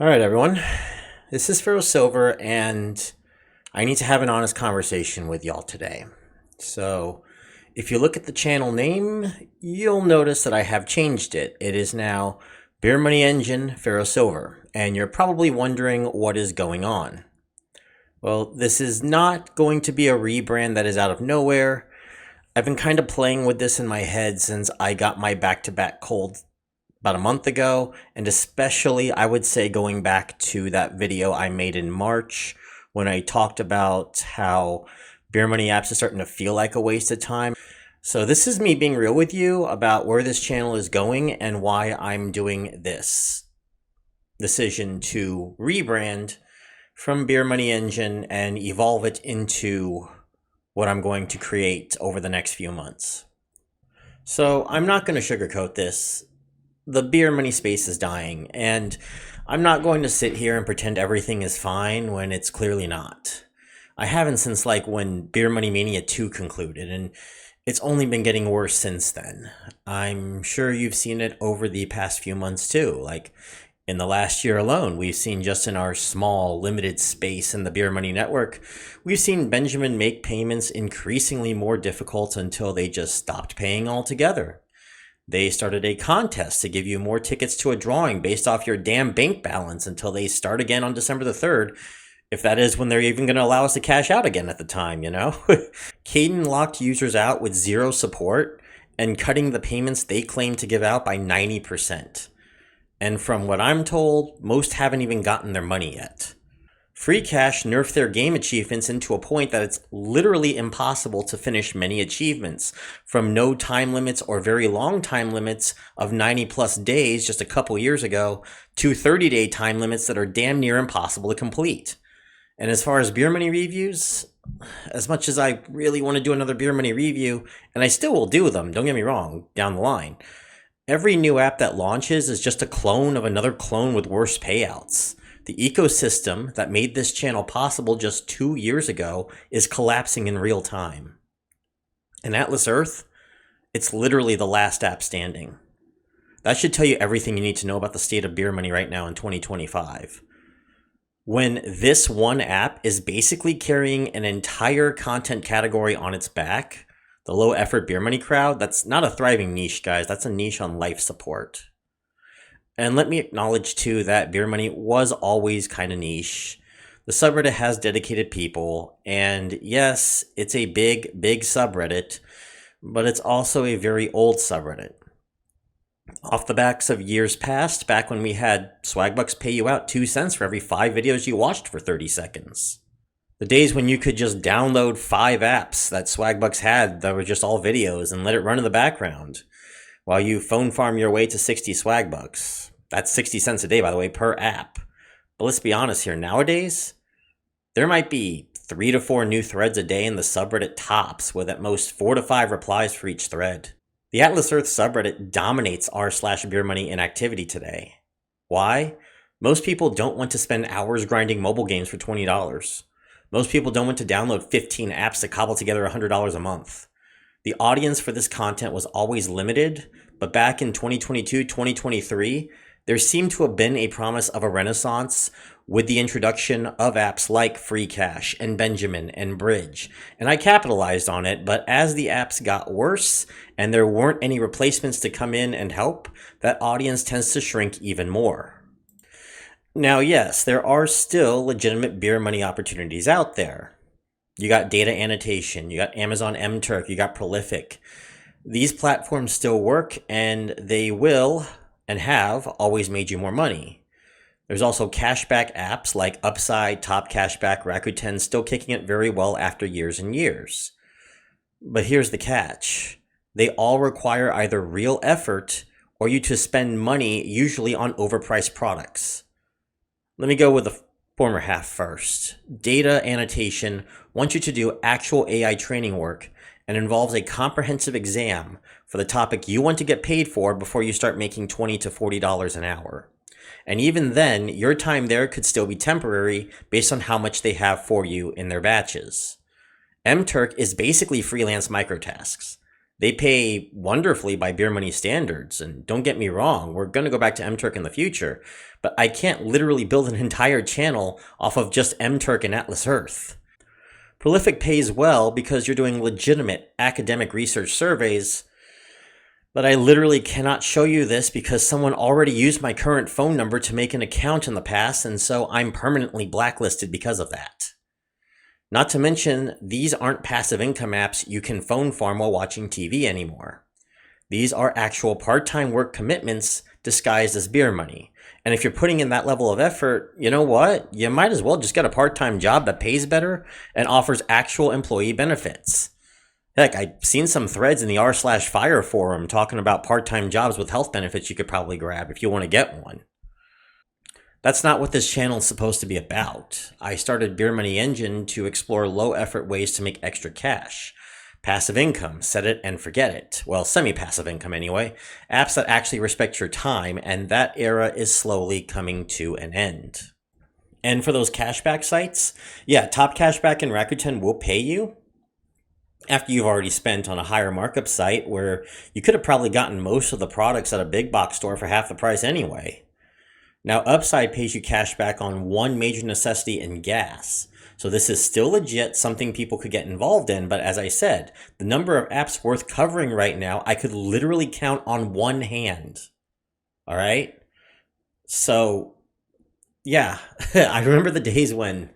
All right, everyone. This is Pharaoh Silver, and I need to have an honest conversation with y'all today. So, if you look at the channel name, you'll notice that I have changed it. It is now Beer Money Engine Pharaoh Silver, and you're probably wondering what is going on. Well, this is not going to be a rebrand that is out of nowhere. I've been kind of playing with this in my head since I got my back-to-back cold about a month ago, and especially I would say going back to that video I made in March when I talked about how beer money apps are starting to feel like a waste of time. So this is me being real with you about where this channel is going and why I'm doing this decision to rebrand from Beer Money Engine and evolve it into what I'm going to create over the next few months. So I'm not going to sugarcoat this. The beer money space is dying, and I'm not going to sit here and pretend everything is fine when it's clearly not. I haven't since like when Beer Money Mania 2 concluded, and it's only been getting worse since then. I'm sure you've seen it over the past few months too. Like in the last year alone, we've seen just in our small, limited space in the Beer Money Network, we've seen Benjamin make payments increasingly more difficult until they just stopped paying altogether. They started a contest to give you more tickets to a drawing based off your damn bank balance until they start again on December the 3rd. If that is when they're even going to allow us to cash out again at the time, you know? Caden locked users out with zero support and cutting the payments they claim to give out by 90%. And from what I'm told, most haven't even gotten their money yet. Free Cash nerfed their game achievements into a point that it's literally impossible to finish many achievements, from no time limits or very long time limits of 90 plus days just a couple years ago to 30-day time limits that are damn near impossible to complete. And as far as Beer Money reviews, as much as I really want to do another Beer Money review, and I still will do them, don't get me wrong, down the line, every new app that launches is just a clone of another clone with worse payouts. The ecosystem that made this channel possible just 2 years ago is collapsing in real time. And Atlas Earth, it's literally the last app standing. That should tell you everything you need to know about the state of beer money right now in 2025. When this one app is basically carrying an entire content category on its back, the low effort beer money crowd, that's not a thriving niche, guys. That's a niche on life support. And let me acknowledge, too, that beer money was always kind of niche. The subreddit has dedicated people, and yes, it's a big, big subreddit, but it's also a very old subreddit. Off the backs of years past, back when we had Swagbucks pay you out 2 cents for every 5 videos you watched for 30 seconds. The days when you could just download 5 apps that Swagbucks had that were just all videos and let it run in the background while you phone farm your way to 60 Swagbucks. That's 60 cents a day, by the way, per app. But let's be honest here. Nowadays, there might be 3 to 4 new threads a day in the subreddit tops, with at most 4 to 5 replies for each thread. The Atlas Earth subreddit dominates r/beer money in activity today. Why? Most people don't want to spend hours grinding mobile games for $20. Most people don't want to download 15 apps to cobble together $100 a month. The audience for this content was always limited, but back in 2022, 2023, there seemed to have been a promise of a renaissance with the introduction of apps like Free Cash and Benjamin and Bridge. And I capitalized on it, but as the apps got worse and there weren't any replacements to come in and help, that audience tends to shrink even more. Now, yes, there are still legitimate beer money opportunities out there. You got data annotation, you got Amazon MTurk, you got Prolific. These platforms still work, and they will and have always made you more money. There's also cashback apps like Upside, Top Cashback, Rakuten still kicking it very well after years and years. But here's the catch. They all require either real effort or you to spend money, usually on overpriced products. Let me go with the former half first. Data annotation wants you to do actual AI training work and involves a comprehensive exam for the topic you want to get paid for before you start making $20 to $40 an hour. And even then, your time there could still be temporary based on how much they have for you in their batches. MTurk is basically freelance microtasks. They pay wonderfully by beer money standards. And don't get me wrong, we're going to go back to MTurk in the future, but I can't literally build an entire channel off of just MTurk and Atlas Earth. Prolific pays well because you're doing legitimate academic research surveys, but I literally cannot show you this because someone already used my current phone number to make an account in the past, and so I'm permanently blacklisted because of that. Not to mention, these aren't passive income apps you can phone farm while watching TV anymore. These are actual part-time work commitments disguised as beer money. And if you're putting in that level of effort, you know what? You might as well just get a part-time job that pays better and offers actual employee benefits. Heck, I've seen some threads in the r/fire forum talking about part-time jobs with health benefits you could probably grab if you want to get one. That's not what this channel is supposed to be about. I started Beer Money Engine to explore low-effort ways to make extra cash. Passive income, set it and forget it. Well, semi-passive income anyway. Apps that actually respect your time, and that era is slowly coming to an end. And for those cashback sites, yeah, Top Cashback and Rakuten will pay you after you've already spent on a higher markup site where you could have probably gotten most of the products at a big box store for half the price anyway. Now, Upside pays you cash back on one major necessity in gas. So this is still legit, something people could get involved in. But as I said, the number of apps worth covering right now, I could literally count on one hand. All right. So yeah, I remember the days when,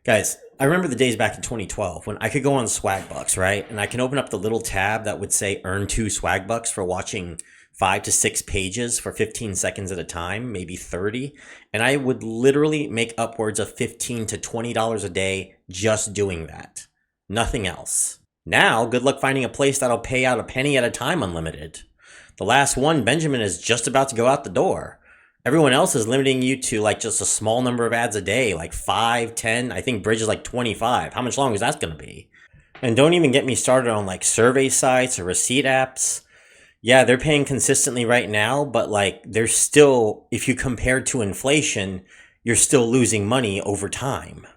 guys, I remember the days back in 2012 when I could go on Swagbucks, right? And I can open up the little tab that would say earn 2 Swagbucks for watching 5 to 6 pages for 15 seconds at a time, maybe 30. And I would literally make upwards of $15 to $20 a day just doing that. Nothing else. Now, good luck finding a place that'll pay out a penny at a time unlimited. The last one, Benjamin, is just about to go out the door. Everyone else is limiting you to like just a small number of ads a day, like 5, 10. I think Bridge is like 25. How much longer is that going to be? And don't even get me started on like survey sites or receipt apps. Yeah, they're paying consistently right now, but like they're still, if you compare to inflation, you're still losing money over time.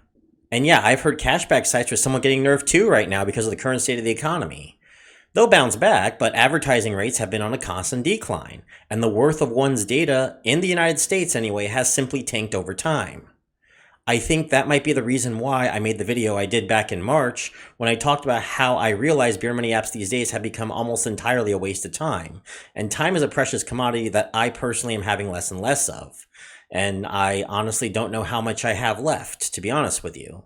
And yeah, I've heard cashback sites are somewhat getting nerfed too right now because of the current state of the economy. They'll bounce back, but advertising rates have been on a constant decline, and the worth of one's data, in the United States anyway, has simply tanked over time. I think that might be the reason why I made the video I did back in March when I talked about how I realized beer money apps these days have become almost entirely a waste of time. And time is a precious commodity that I personally am having less and less of. And I honestly don't know how much I have left, to be honest with you.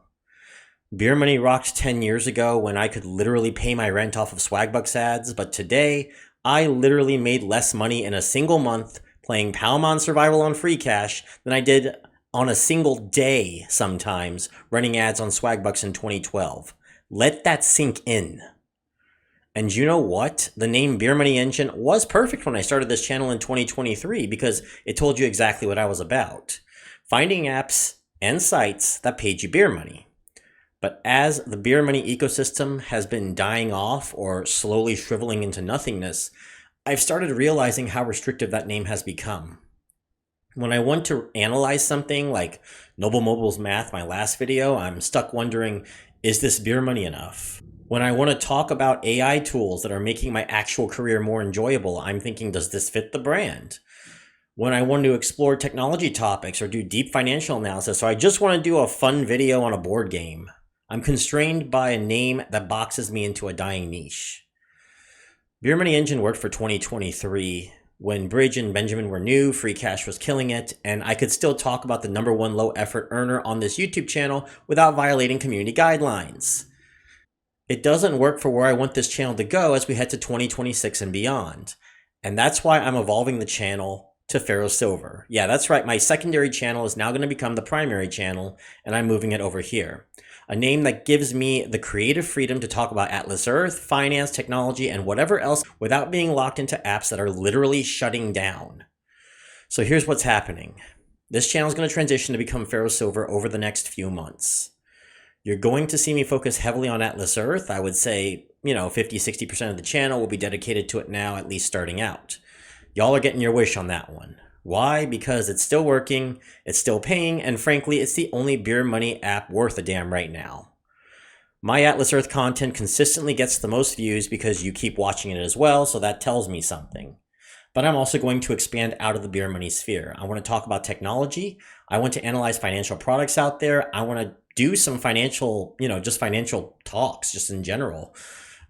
Beer money rocked 10 years ago when I could literally pay my rent off of Swagbucks ads, but today I literally made less money in a single month playing Palmon Survival on free cash than I did on a single day sometimes running ads on Swagbucks in 2012. Let that sink in. And you know what? The name Beer Money Engine was perfect when I started this channel in 2023 because it told you exactly what I was about. Finding apps and sites that paid you beer money. But as the beer money ecosystem has been dying off or slowly shriveling into nothingness, I've started realizing how restrictive that name has become. When I want to analyze something like Noble Mobile's math, my last video, I'm stuck wondering, is this beer money enough? When I want to talk about AI tools that are making my actual career more enjoyable, I'm thinking, does this fit the brand? When I want to explore technology topics or do deep financial analysis, or I just want to do a fun video on a board game, I'm constrained by a name that boxes me into a dying niche. Beer Money Engine worked for 2023 when Bridge and Benjamin were new, free cash was killing it, and I could still talk about the number one low effort earner on this YouTube channel without violating community guidelines. It doesn't work for where I want this channel to go as we head to 2026 and beyond. And that's why I'm evolving the channel to Pharaoh Silver. Yeah, that's right. My secondary channel is now going to become the primary channel, and I'm moving it over here. A name that gives me the creative freedom to talk about Atlas Earth, finance, technology, and whatever else without being locked into apps that are literally shutting down. So here's what's happening. This channel is going to transition to become Pharaoh Silver over the next few months. You're going to see me focus heavily on Atlas Earth. I would say, 50-60% of the channel will be dedicated to it now, at least starting out. Y'all are getting your wish on that one. Why? Because it's still working, it's still paying, and frankly, it's the only beer money app worth a damn right now. My Atlas Earth content consistently gets the most views because you keep watching it as well, so that tells me something. But I'm also going to expand out of the beer money sphere. I want to talk about technology. I want to analyze financial products out there. I want to do some financial, just financial talks, just in general.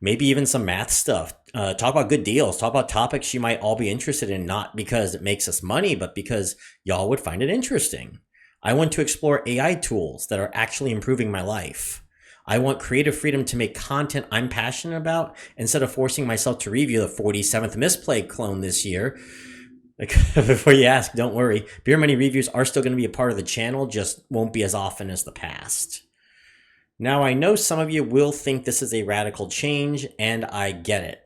Maybe even some math stuff. Talk about good deals. Talk about topics you might all be interested in, not because it makes us money, but because y'all would find it interesting. I want to explore AI tools that are actually improving my life. I want creative freedom to make content I'm passionate about instead of forcing myself to review the 47th Misplay clone this year. Like, before you ask, don't worry. Beer Money reviews are still going to be a part of the channel, just won't be as often as the past. Now, I know some of you will think this is a radical change, and I get it.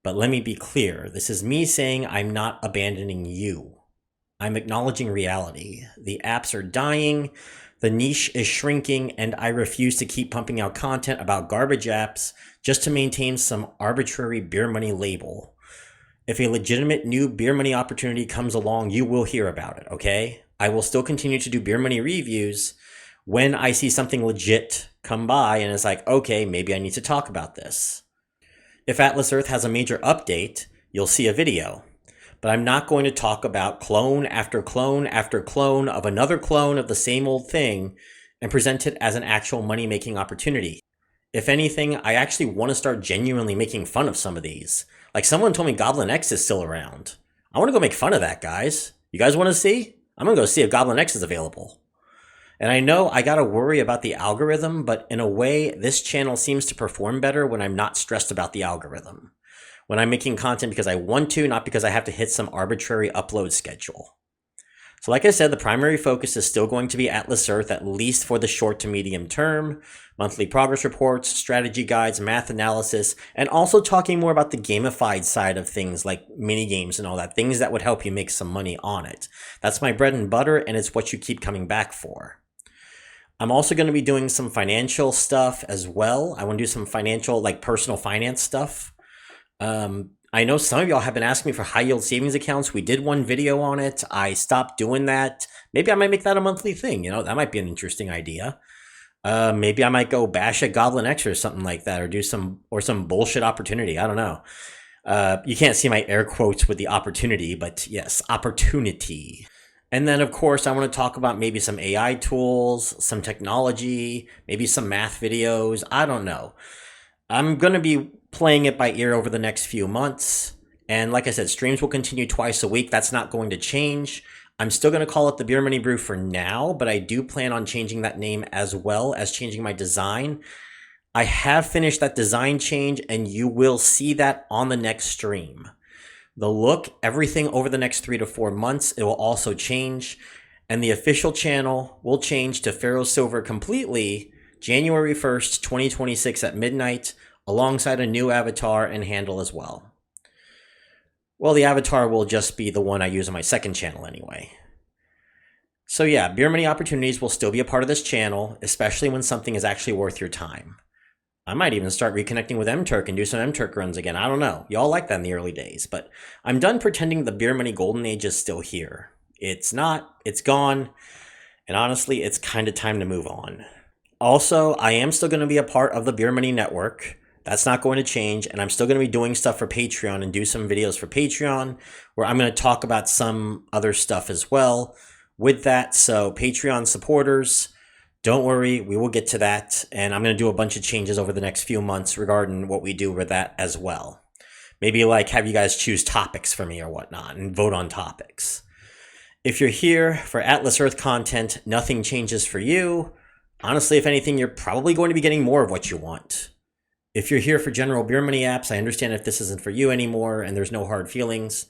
But let me be clear. This is me saying I'm not abandoning you. I'm acknowledging reality. The apps are dying. The niche is shrinking, and I refuse to keep pumping out content about garbage apps just to maintain some arbitrary beer money label. If a legitimate new beer money opportunity comes along, you will hear about it, okay? I will still continue to do beer money reviews when I see something legit come by and it's like, okay, maybe I need to talk about this. If Atlas Earth has a major update, you'll see a video. But I'm not going to talk about clone after clone after clone of another clone of the same old thing and present it as an actual money-making opportunity. If anything, I actually want to start genuinely making fun of some of these. Like, someone told me Goblin X is still around. I want to go make fun of that, guys. You guys want to see? I'm going to go see if Goblin X is available. And I know I got to worry about the algorithm, but in a way, this channel seems to perform better when I'm not stressed about the algorithm. When I'm making content because I want to, not because I have to hit some arbitrary upload schedule. So like I said, the primary focus is still going to be Atlas Earth, at least for the short to medium term, monthly progress reports, strategy guides, math analysis, and also talking more about the gamified side of things like mini games and all that, things that would help you make some money on it. That's my bread and butter, and it's what you keep coming back for. I'm also going to be doing some financial stuff as well. I want to do some financial, like personal finance stuff. I know some of y'all have been asking me for high yield savings accounts. We did one video on it. I stopped doing that. Maybe I might make that a monthly thing. That might be an interesting idea. Maybe I might go bash at Goblin X or something like that, or do some bullshit opportunity. I don't know. You can't see my air quotes with the opportunity, but yes, opportunity. And then, of course, I want to talk about maybe some AI tools, some technology, maybe some math videos. I don't know. I'm going to be playing it by ear over the next few months. And like I said, streams will continue twice a week. That's not going to change. I'm still going to call it the Beer Money Brew for now, but I do plan on changing that name as well as changing my design. I have finished that design change, and you will see that on the next stream. The look, everything over the next 3 to 4 months, it will also change. And the official channel will change to Pharaoh Silver completely January 1st, 2026 at midnight, alongside a new avatar and handle as well. Well, the avatar will just be the one I use on my second channel anyway. So yeah, beer money opportunities will still be a part of this channel, especially when something is actually worth your time. I might even start reconnecting with MTurk and do some MTurk runs again. I don't know. Y'all like that in the early days, but I'm done pretending the beer money golden age is still here. It's not. It's gone. And honestly, it's kind of time to move on. Also, I am still going to be a part of the Beer Money Network. That's not going to change, and I'm still going to be doing stuff for Patreon and do some videos for Patreon where I'm going to talk about some other stuff as well with that. So Patreon supporters, don't worry, we will get to that, and I'm going to do a bunch of changes over the next few months regarding what we do with that as well. Maybe like have you guys choose topics for me or whatnot and vote on topics. If you're here for Atlas Earth content, nothing changes for you. Honestly, if anything, you're probably going to be getting more of what you want. If you're here for general beer money apps, I understand if this isn't for you anymore and there's no hard feelings.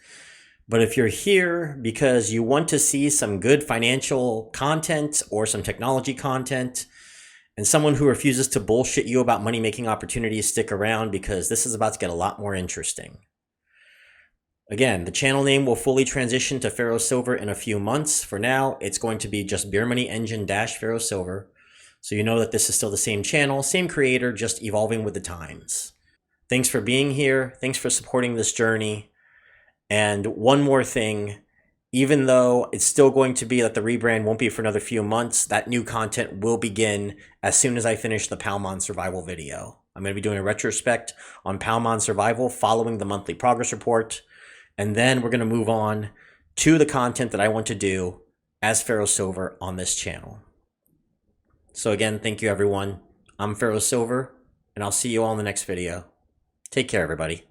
But if you're here because you want to see some good financial content or some technology content and someone who refuses to bullshit you about money-making opportunities, stick around because this is about to get a lot more interesting. Again, the channel name will fully transition to Pharaoh Silver in a few months. For now, it's going to be just Beer Money Engine - Pharaoh Silver. So you know that this is still the same channel, same creator, just evolving with the times. Thanks for being here. Thanks for supporting this journey. And one more thing, Even though it's still going to be that the rebrand won't be for another few months, that new content will begin as soon as I finish the Palmon Survival video. I'm going to be doing a retrospect on Palmon Survival following the monthly progress report. And then we're going to move on to the content that I want to do as Pharaoh Silver on this channel. So again, thank you everyone. I'm Pharaoh Silver, and I'll see you all in the next video. Take care, everybody.